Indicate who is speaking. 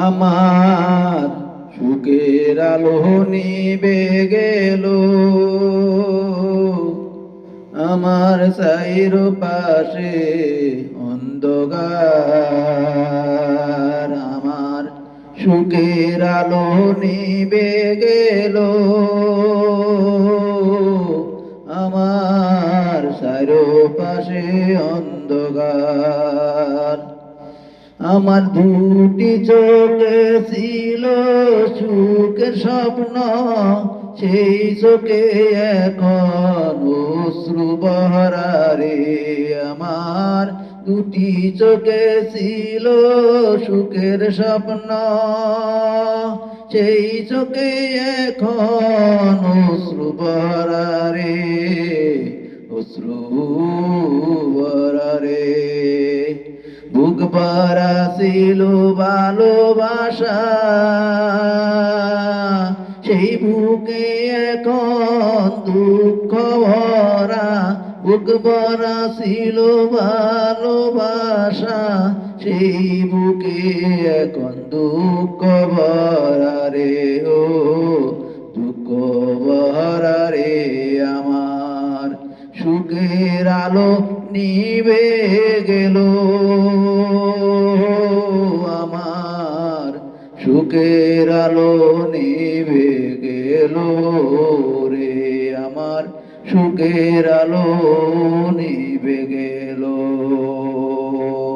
Speaker 1: আমার সুখের আলো নিবে গেল, আমার চাইর পাশে অন্ধকার। আমার সুখের আলো নিবে গেল, আমার চাইর পাশে অন্ধকার। আমার দুটি চোখে ছিল সুখের স্বপ্ন, সেই চোখে এখন অশ্রু বহরারে। আমার দুটি চোখে ছিল সুখের স্বপ্ন, সেই চোখে এখন অশ্রু বহরারে, অশ্রু বহরারে। বুক ভরা ছিল ভালোবাসা, সেই বুকে এখন দুঃখ ভরা। বুক ভরা ছিল ভালোবাসা, সেই বুকে এখন দুঃখ ভরা রে। ও দুঃখ ভরা রে। আমার সুখের আলো নিবে গেল, আমার সুখের আলো নিবে গেল রে। আমার সুখের আলো নিবে গেল।